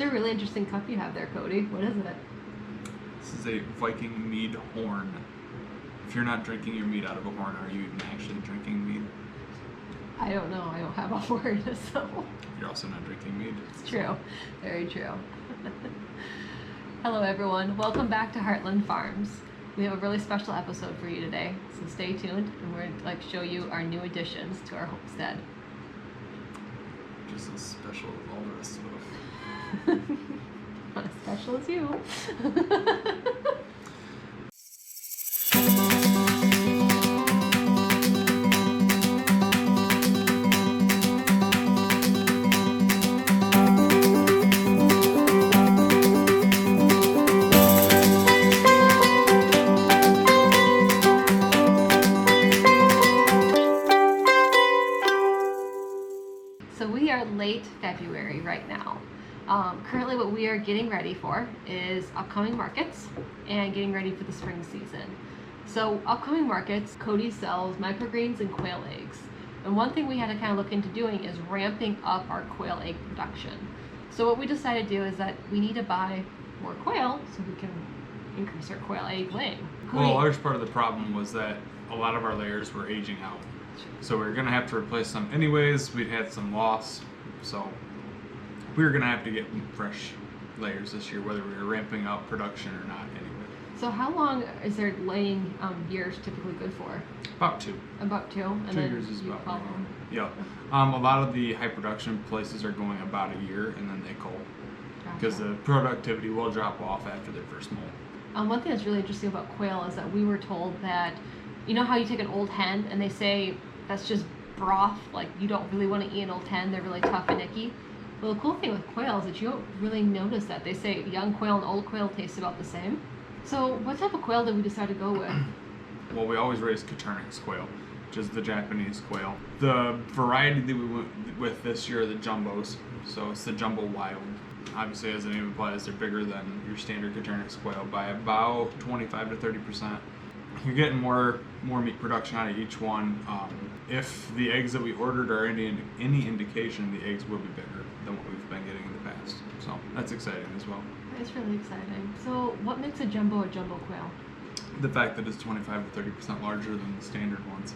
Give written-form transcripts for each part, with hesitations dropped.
It's a really interesting cup you have there, Cody. What is it? This is a Viking mead horn. If you're not drinking your mead out of a horn, are you even actually drinking mead? I don't know. I don't have a horn, so. You're also not drinking mead. It's true. Very true. Hello, everyone. Welcome back to HartLand Farms. We have a really special episode for you today, so stay tuned, and we're going to show you our new additions to our homestead. Just as special as all the rest of them. Not as special as you. So we are late February right now. Currently what we are getting ready for is upcoming markets and getting ready for the spring season. So upcoming markets, Cody sells microgreens and quail eggs. And one thing we had to kind of look into doing is ramping up our quail egg production. So what we decided to do is that we need to buy more quail so we can increase our quail egg laying. Cody, Well, a large part of the problem was that a lot of our layers were aging out. So we were going to have to replace some anyways. We'd had some loss. So we were going to have to get fresh layers this year, whether we were ramping up production or not anyway. So how long is their laying years typically good for? About two. About two? And 2 then years is you about follow right. them. Yeah. A lot of the high production places are going about a year and then they cull. Because Gotcha. the productivity will drop off after their first molt. One thing that's really interesting about quail is that we were told that, you know how you take an old hen and they say that's just broth, like you don't really want to eat an old hen, they're really tough and icky. Well, the cool thing with quail is that you don't really notice that. They say young quail and old quail taste about the same. So what type of quail did we decide to go with? Well, we always raise Coturnix quail, which is the Japanese quail. The variety that we went with this year are the jumbos, so it's the jumbo wild. Obviously, as the name implies, they're bigger than your standard Coturnix quail by about 25 to 30%. You're getting more meat production out of each one. If the eggs that we ordered are any indication, the eggs will be bigger than what we've been getting in the past. So that's exciting as well. It's really exciting. So what makes a jumbo quail? The fact that it's 25 to 30% larger than the standard ones.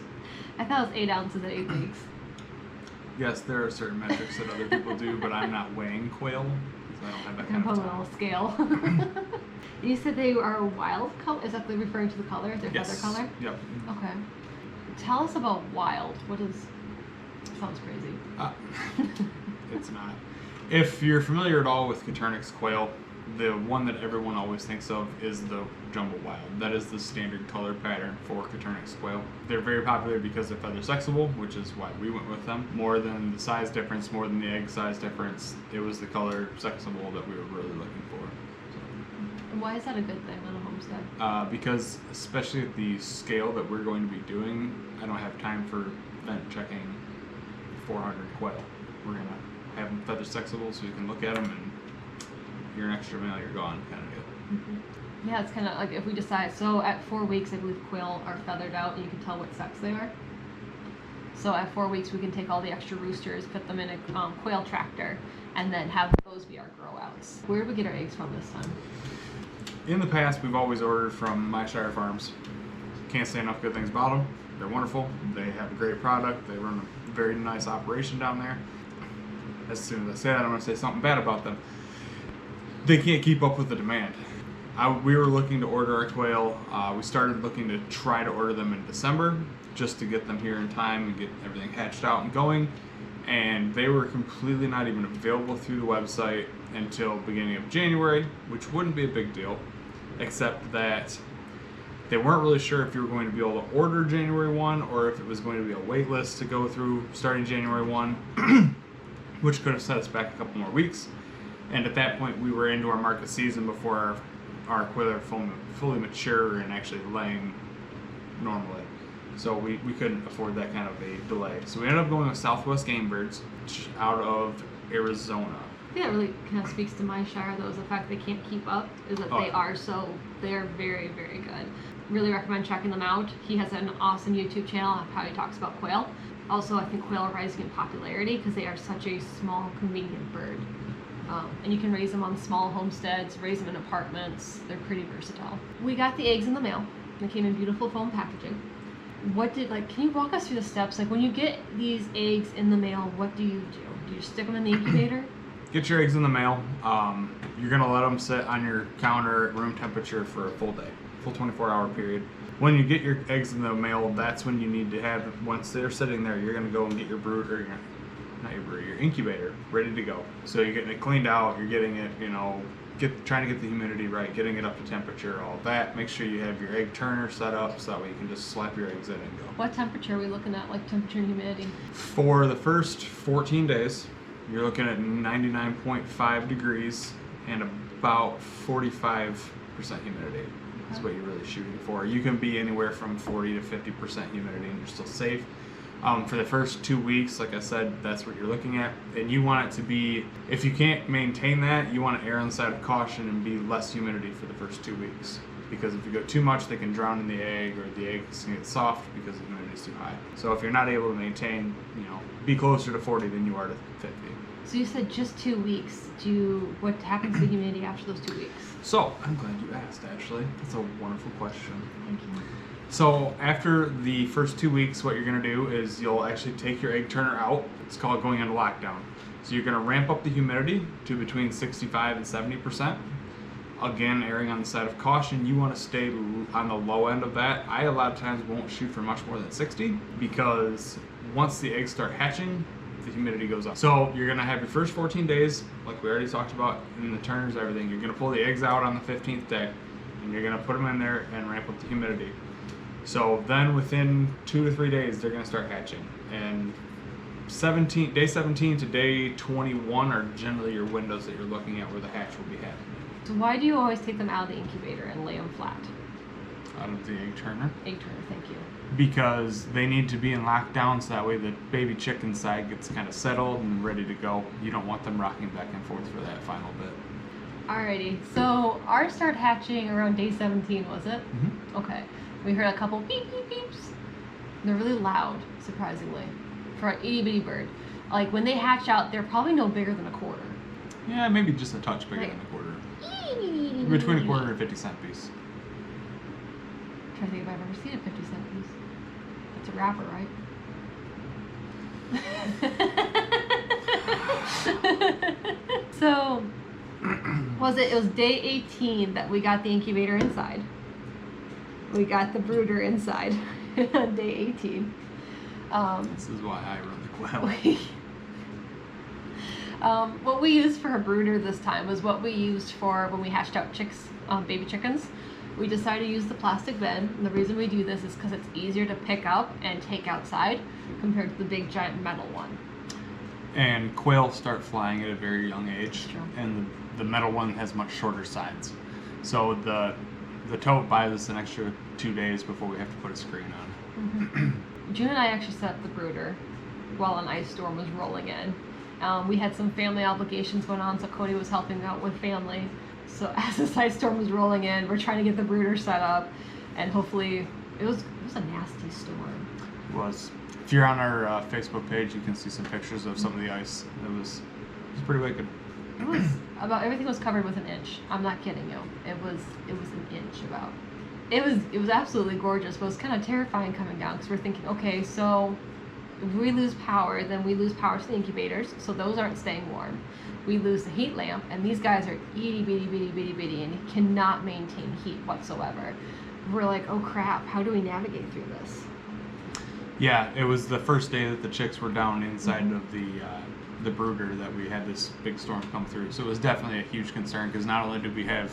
I thought it was 8 ounces at 8 weeks. Yes, there are certain metrics that other people do, but I'm not weighing quail because I don't have that Kind kind of of on a time. scale. You said they are wild color. Is that referring to the color? Their Yes. feather color? Yep. Okay. Tell us about wild. What is? Sounds crazy. It's not. If you're familiar at all with Coturnix quail, the one that everyone always thinks of is the jumbo wild. That is the standard color pattern for Coturnix quail. They're very popular because they're feather sexable, which is why we went with them. More than the size difference, more than the egg size difference, it was the color sexable that we were really looking for. And why is that a good thing on a homestead? Because especially at the scale that we're going to be doing, I don't have time for vent checking 400 quail. We're going to have them feather sexable so you can look at them and you're an extra male, you're gone kind of deal. Mm-hmm. Yeah, it's kind of like if we decide, so at 4 weeks I believe quail are feathered out and you can tell what sex they are. So at 4 weeks we can take all the extra roosters, put them in a quail tractor, and then have those be our grow outs. Where do we get our eggs from this time? In the past, we've always ordered from My Shire Farms. Can't say enough good things about them. They're wonderful. They have a great product. They run a very nice operation down there. As soon as I say that, I'm going to say something bad about them. They can't keep up with the demand. We were looking to order our quail. We started looking to try to order them in December just to get them here in time and get everything hatched out and going. And they were completely not even available through the website until beginning of January, which wouldn't be a big deal, except that they weren't really sure if you were going to be able to order January 1 or if it was going to be a wait list to go through starting January 1, which could have set us back a couple more weeks. And at that point, we were into our market season before our quail are fully mature and actually laying normally. So we couldn't afford that kind of a delay. So we ended up going with Southwest Game Birds out of Arizona. I think that really kind of speaks to my shire, though, is the fact they can't keep up, is that they're very, very good. Really recommend checking them out. He has an awesome YouTube channel of how he talks about quail. Also, I think quail are rising in popularity because they are such a small, convenient bird. And you can raise them on small homesteads, raise them in apartments. They're pretty versatile. We got the eggs in the mail. They came in beautiful foam packaging. Can you walk us through the steps? Like when you get these eggs in the mail, what do you do? Do you stick them in the incubator? Get your eggs in the mail. You're gonna let them sit on your counter at room temperature for a full day, full 24-hour period. When you get your eggs in the mail, that's when you need to have, once they're sitting there, you're gonna go and get your your incubator ready to go. So you're getting it cleaned out, you're getting it, trying to get the humidity right, getting it up to temperature, all that. Make sure you have your egg turner set up so that way you can just slap your eggs in and go. What temperature are we looking at, like temperature and humidity? For the first 14 days, you're looking at 99.5 degrees and about 45% humidity. That's what you're really shooting for. You can be anywhere from 40 to 50% humidity and you're still safe. For the first 2 weeks, like I said, that's what you're looking at. And you want it to be, if you can't maintain that, you want to err on the side of caution and be less humidity for the first 2 weeks. Because if you go too much, they can drown in the egg, or the eggs can get soft because the humidity is too high. So if you're not able to maintain, be closer to 40 than you are to 50. So you said just 2 weeks. What happens to the humidity after those 2 weeks? So, I'm glad you asked, Ashley. That's a wonderful question. Thank you. So, after the first 2 weeks, what you're going to do is you'll actually take your egg turner out. It's called going into lockdown. So, you're going to ramp up the humidity to between 65 and 70%. Again, erring on the side of caution, you want to stay on the low end of that. I, a lot of times, won't shoot for much more than 60 because once the eggs start hatching, the humidity goes up. So you're gonna have your first 14 days, like we already talked about in the turners, everything. You're gonna pull the eggs out on the 15th day, and you're gonna put them in there and ramp up the humidity. So then within 2 to 3 days, they're gonna start hatching. And day 17 to day 21 are generally your windows that you're looking at where the hatch will be happening. So why do you always take them out of the incubator and lay them flat? Out of the egg turner. Egg turner, thank you. Because they need to be in lockdown so that way the baby chicken side gets kind of settled and ready to go. You don't want them rocking back and forth for that final bit. Alrighty, so ours started hatching around day 17, was it? Mm-hmm. Okay. We heard a couple beep beep beeps. They're really loud, surprisingly, for an itty bitty bird. Like when they hatch out, they're probably no bigger than a quarter. Yeah, maybe just a touch bigger than a quarter. Between a quarter and 50-cent piece. I'm trying to think if I've ever seen a 50-cent piece. It's a wrapper, right? So, it was day 18 that we got the incubator inside. We got the brooder inside on day 18. This is why I run the Quail. What we used for a brooder this time was what we used for when we hatched out chicks, baby chickens. We decided to use the plastic bin, and the reason we do this is because it's easier to pick up and take outside compared to the big giant metal one. And quail start flying at a very young age, True. and the metal one has much shorter sides. So the tote buys us an extra 2 days before we have to put a screen on. Mm-hmm. June and I actually set up the brooder while an ice storm was rolling in. We had some family obligations going on, so Cody was helping out with family. So as this ice storm was rolling in, we're trying to get the brooder set up, and hopefully it was a nasty storm. It was. If you're on our Facebook page, you can see some pictures of some of the ice. It was pretty wicked. It was everything was covered with an inch. I'm not kidding you. It was an inch about. It was absolutely gorgeous, but it was kind of terrifying coming down because we're thinking, okay, so if we lose power, then we lose power to the incubators, so those aren't staying warm. We lose the heat lamp, and these guys are itty bitty bitty bitty bitty and cannot maintain heat whatsoever. We're like, oh crap, how do we navigate through this? Yeah, it was the first day that the chicks were down inside of the brooder that we had this big storm come through. So it was definitely a huge concern because not only did we had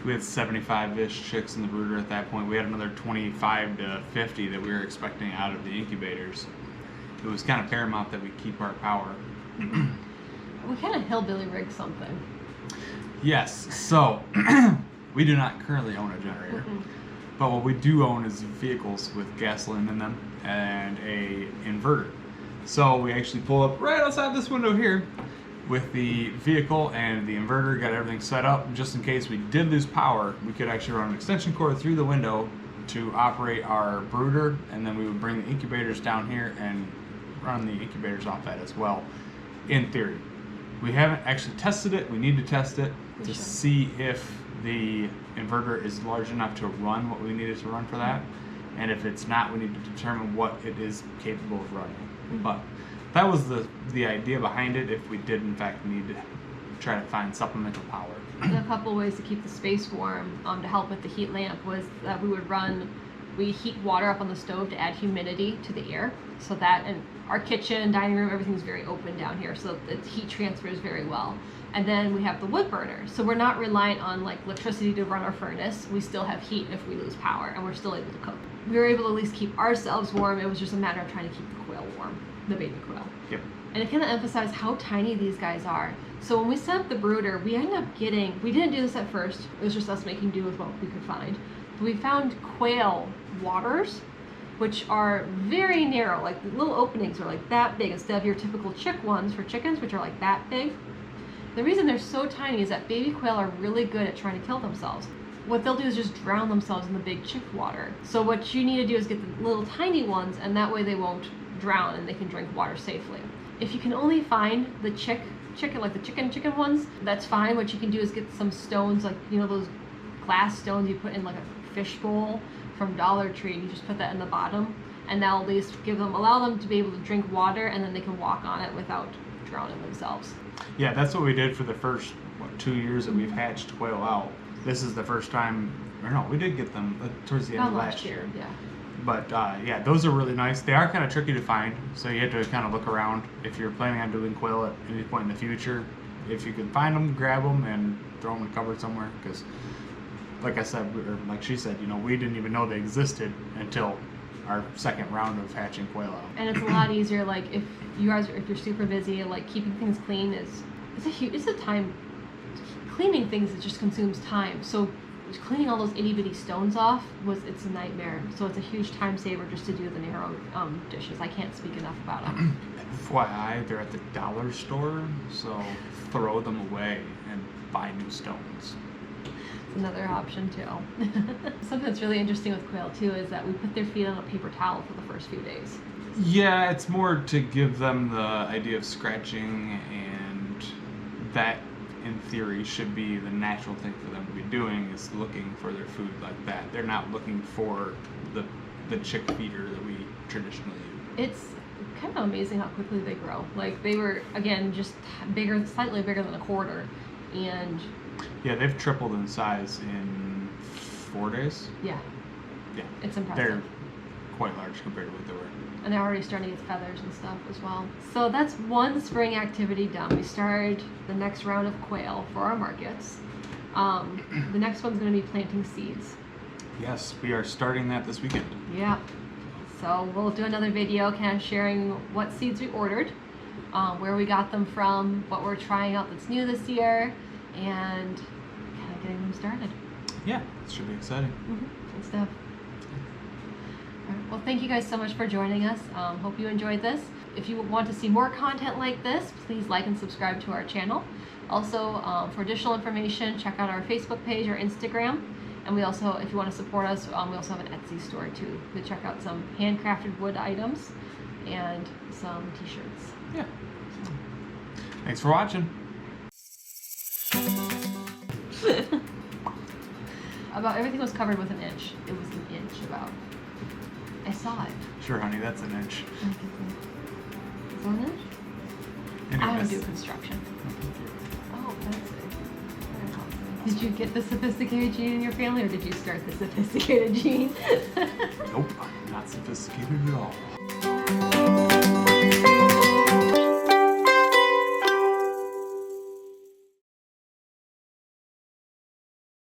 75-ish chicks in the brooder at that point, we had another 25 to 50 that we were expecting out of the incubators. It was kind of paramount that we keep our power. We kind of hillbilly rigged something. Yes, so we do not currently own a generator, but what we do own is vehicles with gasoline in them and a inverter. So we actually pull up right outside this window here with the vehicle and the inverter, got everything set up just in case we did lose power. We could actually run an extension cord through the window to operate our brooder, and then we would bring the incubators down here and run the incubators off that as well, in theory. We haven't actually tested it. We need to test it We to should. see if the inverter is large enough to run what we need it to run for that. And if it's not, we need to determine what it is capable of running. Mhm. But that was the idea behind it, if we did in fact need to try to find supplemental power. A couple ways to keep the space warm to help with the heat lamp was that we heat water up on the stove to add humidity to the air, so that, and our kitchen, dining room, everything's very open down here, so the heat transfers very well. And then we have the wood burner, so we're not reliant on like electricity to run our furnace. We still have heat if we lose power, and we're still able to cook. We were able to at least keep ourselves warm. It was just a matter of trying to keep the quail warm, the baby quail. Yep. And it kind of emphasized how tiny these guys are. So when we set up the brooder, we ended up getting, we didn't do this at first, it was just us making do with what we could find. But we found quail waters, which are very narrow, like the little openings are like that big instead of your typical chick ones for chickens, which are like that big. The reason they're so tiny is that baby quail are really good at trying to kill themselves. What they'll do is just drown themselves in the big chick water. So what you need to do is get the little tiny ones, and that way they won't drown and they can drink water safely. If you can only find the chicken, like the chicken ones, that's fine. What you can do is get some stones, like, you know, those glass stones you put in like a fish bowl from Dollar Tree, and you just put that in the bottom, and that'll at least allow them to be able to drink water, and then they can walk on it without drowning themselves. Yeah, that's what we did for the first 2 years that we've hatched quail out. This is the first time, or no, we did get them towards the end of last year. Yeah. But yeah, those are really nice. They are kind of tricky to find, so you have to kind of look around if you're planning on doing quail at any point in the future. If you can find them, grab them and throw them in a cupboard somewhere. Because, like I said, or like she said, you know, we didn't even know they existed until our second round of hatching quail out. And it's a lot easier. Like if you're super busy, like keeping things clean it's a time. Cleaning things, it just consumes time. So cleaning all those itty bitty stones off it's a nightmare. So it's a huge time saver just to do the narrow dishes. I can't speak enough about them. FYI, they're at the dollar store, so throw them away and buy new stones. It's another option too. Something that's really interesting with quail too is that we put their feet on a paper towel for the first few days. Yeah, it's more to give them the idea of scratching, and that in theory should be the natural thing for them to be doing, is looking for their food like that. They're not looking for the chick feeder that we traditionally use. It's kind of amazing how quickly they grow. Like they were, again, just slightly bigger than a quarter, and yeah, they've tripled in size in 4 days. Yeah, it's impressive. They're quite large compared to what they were. And they're already starting to get feathers and stuff as well. So that's one spring activity done. We started the next round of quail for our markets. The next one's going to be planting seeds. Yes, we are starting that this weekend. Yeah. So we'll do another video kind of sharing what seeds we ordered, where we got them from, what we're trying out that's new this year, and kind of getting them started. Yeah, it should be exciting. Good stuff. Well, thank you guys so much for joining us. Hope you enjoyed this. If you want to see more content like this, please like and subscribe to our channel. Also, for additional information, check out our Facebook page or Instagram. And we also, if you want to support us, we also have an Etsy store too. To check out some handcrafted wood items and some t-shirts. Yeah. Thanks for watching. About everything was covered with an inch. It was an inch about. I saw it. Sure, honey, that's an inch. Is that an inch? Anyways. I don't do construction. Oh, fancy. Did you get the sophisticated gene in your family, or did you start the sophisticated gene? Nope, not sophisticated at all.